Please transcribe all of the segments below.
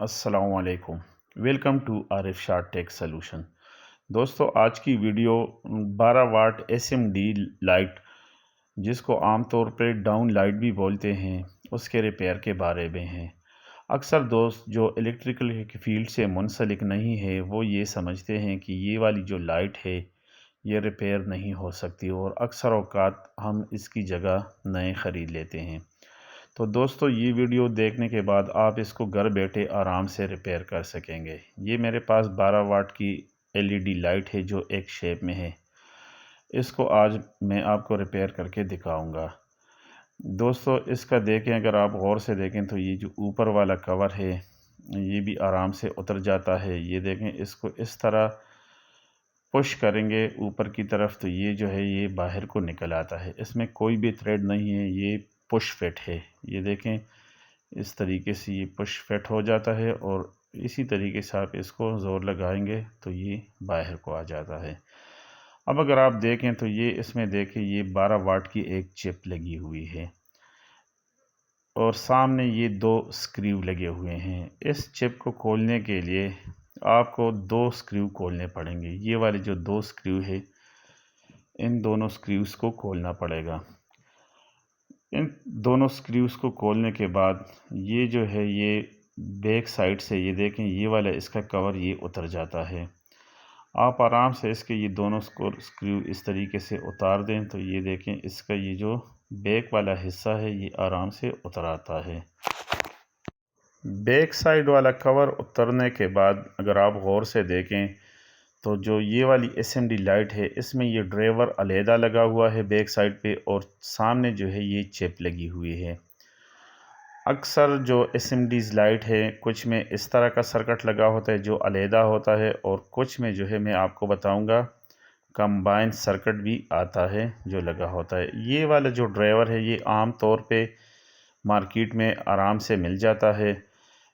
अस्सलामुअलैकुम। Welcome to Arif Shah tech solution. दोस्तों, आज की वीडियो 12 वाट एसएमडी लाइट, जिसको आमतौर पर डाउन लाइट भी बोलते हैं, उसके रिपेयर के बारे में है। अक्सर दोस्त जो इलेक्ट्रिकल के फील्ड से मुंसलिक नहीं है वो ये समझते हैं कि ये वाली जो लाइट है ये रिपेयर नहीं हो सकती, और अक्सर औक़ात हम इसकी जगह नए ख़रीद लेते हैं। तो दोस्तों, ये वीडियो देखने के बाद आप इसको घर बैठे आराम से रिपेयर कर सकेंगे। ये मेरे पास 12 वाट की एलईडी लाइट है जो एक शेप में है। इसको आज मैं आपको रिपेयर करके दिखाऊंगा। दोस्तों, इसका देखें, अगर आप गौर से देखें तो ये जो ऊपर वाला कवर है ये भी आराम से उतर जाता है। ये देखें, इसको इस तरह पुश करेंगे ऊपर की तरफ तो ये जो है ये बाहर को निकल आता है। इसमें कोई भी थ्रेड नहीं है, ये पुश फिट है। ये देखें, इस तरीके से ये पुश फिट हो जाता है और इसी तरीके से आप इसको ज़ोर लगाएंगे तो ये बाहर को आ जाता है। अब अगर आप देखें तो ये इसमें देखें, ये 12 वाट की एक चिप लगी हुई है और सामने ये 2 स्क्रू लगे हुए हैं। इस चिप को खोलने के लिए आपको 2 स्क्रू खोलने पड़ेंगे। ये वाले जो 2 स्क्रू है, इन दोनों स्क्रूज को खोलना पड़ेगा। इन दोनों स्क्रूज को खोलने के बाद ये जो है ये बैक साइड से, ये देखें, ये वाला इसका कवर ये उतर जाता है। आप आराम से इसके ये दोनों स्क्रू इस तरीके से उतार दें तो ये देखें, इसका ये जो बैक वाला हिस्सा है ये आराम से उतर आता है। बैक साइड वाला कवर उतरने के बाद अगर आप गौर से देखें तो जो ये वाली एसएमडी लाइट है इसमें ये ड्राइवर अलहदा लगा हुआ है बैक साइड पे, और सामने जो है ये चिप लगी हुई है। अक्सर जो एसएमडीज़ लाइट है कुछ में इस तरह का सर्किट लगा होता है जो अलहदा होता है, और कुछ में जो है मैं आपको बताऊंगा कंबाइन सर्किट भी आता है जो लगा होता है। ये वाला जो ड्राइवर है ये आम तौर पे मार्केट में आराम से मिल जाता है।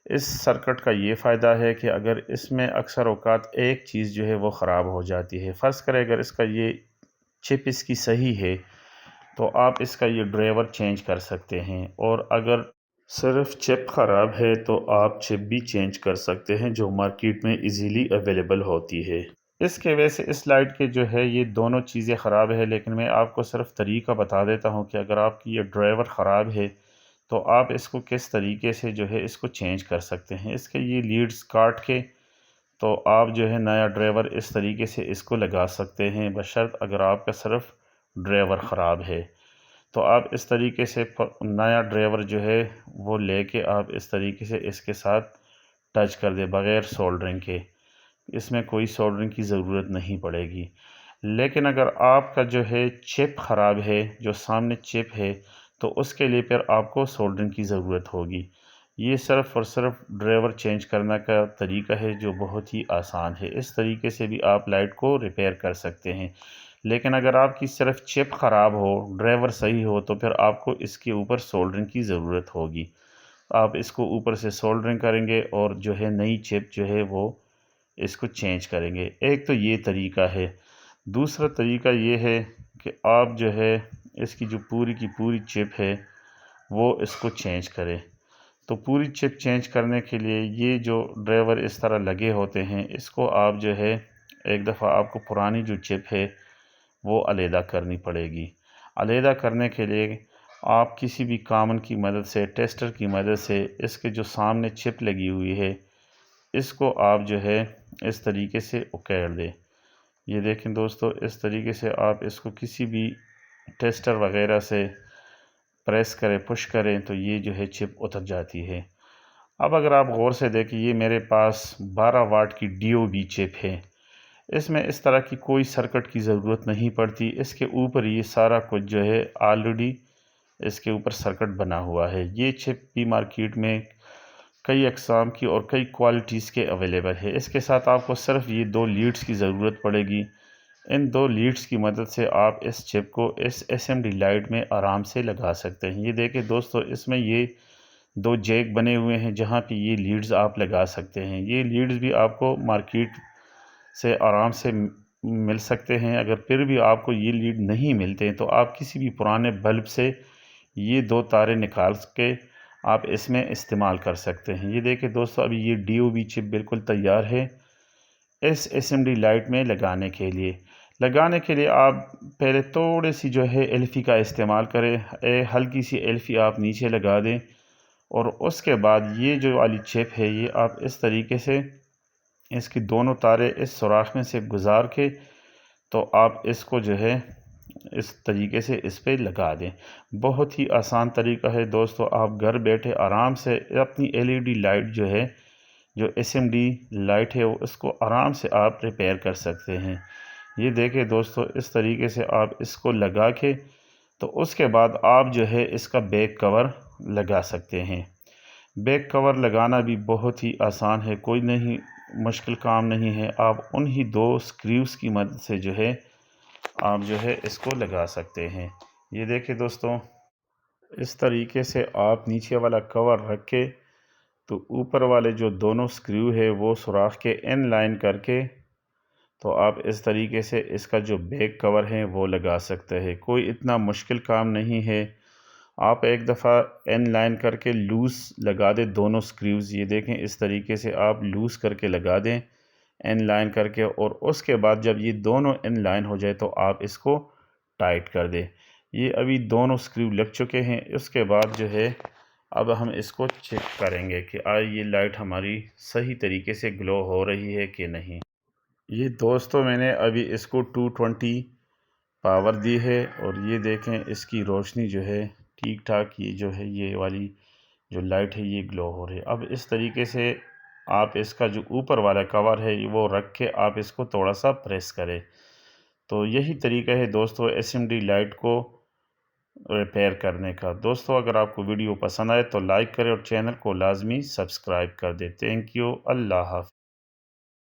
इस सर्किट का ये फ़ायदा है कि अगर इसमें अक्सर औक़ात एक चीज़ जो है वो ख़राब हो जाती है। फ़र्ज़ करें अगर इसका ये चिप इसकी सही है तो आप इसका ये ड्राइवर चेंज कर सकते हैं, और अगर सिर्फ चिप ख़राब है तो आप चिप भी चेंज कर सकते हैं जो मार्केट में इजीली अवेलेबल होती है। इसके वजह से इस लाइट के जो है ये दोनों चीज़ें ख़राब है, लेकिन मैं आपको सिर्फ तरीका बता देता हूँ कि अगर आपकी ये ड्राइवर ख़राब है तो आप इसको किस तरीके से जो है इसको चेंज कर सकते हैं। इसके ये लीड्स काट के तो आप जो है नया ड्राइवर इस तरीके से इसको लगा सकते हैं, बशर्त अगर आपका सिर्फ ड्राइवर ख़राब है तो आप इस तरीके से नया ड्राइवर जो है वो लेके आप इस तरीके से इसके साथ टच कर दे बग़ैर सोल्डरिंग के। इसमें कोई सोल्डरिंग की ज़रूरत नहीं पड़ेगी। लेकिन अगर आपका जो है चिप ख़राब है, जो सामने चिप है, तो उसके लिए फिर आपको सोल्डरिंग की ज़रूरत होगी। ये सिर्फ़ और सिर्फ ड्राइवर चेंज करने का तरीका है जो बहुत ही आसान है। इस तरीके से भी आप लाइट को रिपेयर कर सकते हैं। लेकिन अगर आपकी सिर्फ चिप ख़राब हो, ड्राइवर सही हो, तो फिर आपको इसके ऊपर सोल्डरिंग की ज़रूरत होगी। आप इसको ऊपर से सोल्डरिंग करेंगे और जो है नई चिप जो है वो इसको चेंज करेंगे। एक तो ये तरीका है। दूसरा तरीका ये है कि आप जो है इसकी जो पूरी की पूरी चिप है वो इसको चेंज करें। तो पूरी चिप चेंज करने के लिए ये जो ड्राइवर इस तरह लगे होते हैं, इसको आप जो है एक दफ़ा आपको पुरानी जो चिप है वो अलहदा करनी पड़ेगी। अलहदा करने के लिए आप किसी भी कामन की मदद से, टेस्टर की मदद से इसके जो सामने चिप लगी हुई है इसको आप जो है इस तरीके से उकेड़ दें। ये देखें दोस्तों, इस तरीके से आप इसको किसी भी टेस्टर वगैरह से प्रेस करें, पुश करें तो ये जो है चिप उतर जाती है। अब अगर आप गौर से देखें, ये मेरे पास 12 वाट की डीओबी चिप है। इसमें इस तरह की कोई सर्किट की ज़रूरत नहीं पड़ती। इसके ऊपर ये सारा कुछ जो है ऑलरेडी इसके ऊपर सर्किट बना हुआ है। ये चिप भी मार्केट में कई अक़साम की और कई क्वालिटीज़ के अवेलेबल है। इसके साथ आपको सिर्फ ये 2 लीड्स की ज़रूरत पड़ेगी। इन 2 लीड्स की मदद से आप इस चिप को इस एसएमडी लाइट में आराम से लगा सकते हैं। ये देखें दोस्तों, इसमें ये 2 जैक बने हुए हैं जहाँ पे ये लीड्स आप लगा सकते हैं। ये लीड्स भी आपको मार्केट से आराम से मिल सकते हैं। अगर फिर भी आपको ये लीड नहीं मिलते हैं तो आप किसी भी पुराने बल्ब से ये 2 तारें निकाल के आप इसमें इस्तेमाल कर सकते हैं। ये देखिए दोस्तों, अभी ये DOB चिप बिल्कुल तैयार है इस SMD लाइट में लगाने के लिए। आप पहले थोड़ी सी जो है एल्फ़ी का इस्तेमाल करें, हल्की सी एल्फ़ी आप नीचे लगा दें और उसके बाद ये जो वाली चिप है ये आप इस तरीके से इसकी दोनों तारें इस सुराख में से गुजार के तो आप इसको जो है इस तरीके से इस पे लगा दें। बहुत ही आसान तरीका है दोस्तों, आप घर बैठे आराम से अपनी LED लाइट जो है, जो SMD लाइट है, वो इसको आराम से आप रिपेयर कर सकते हैं। ये देखिए दोस्तों, इस तरीके से आप इसको लगा के तो उसके बाद आप जो है इसका बैक कवर लगा सकते हैं। बैक कवर लगाना भी बहुत ही आसान है, कोई नहीं मुश्किल काम नहीं है। आप उन्हीं 2 स्क्रूज़ की मदद से जो है आप जो है इसको लगा सकते हैं। ये देखिए दोस्तों, इस तरीके से आप नीचे वाला कवर रख के तो ऊपर वाले जो दोनों स्क्रू है वो सुराख के इन लाइन करके तो आप इस तरीके से इसका जो बैक कवर है वो लगा सकते हैं। कोई इतना मुश्किल काम नहीं है। आप एक दफ़ा इन लाइन करके लूज़ लगा दें दोनों स्क्रूज़। ये देखें, इस तरीके से आप लूज़ करके लगा दें इन लाइन करके, और उसके बाद जब ये दोनों इन लाइन हो जाए तो आप इसको टाइट कर दें। ये अभी दोनों स्क्रू लग चुके हैं। उसके बाद जो है अब हम इसको चेक करेंगे कि ये लाइट हमारी सही तरीके से ग्लो हो रही है कि नहीं। ये दोस्तों, मैंने अभी इसको 220 पावर दी है और ये देखें इसकी रोशनी जो है ठीक ठाक, ये जो है ये वाली जो लाइट है ये ग्लो हो रही है। अब इस तरीके से आप इसका जो ऊपर वाला कवर है वो रख के आप इसको थोड़ा सा प्रेस करें। तो यही तरीका है दोस्तों SMD लाइट को रिपेयर करने का। दोस्तों, अगर आपको वीडियो पसंद आए तो लाइक करें और चैनल को लाजमी सब्सक्राइब कर दें। Thank you. अल्लाह हाफ़िज़।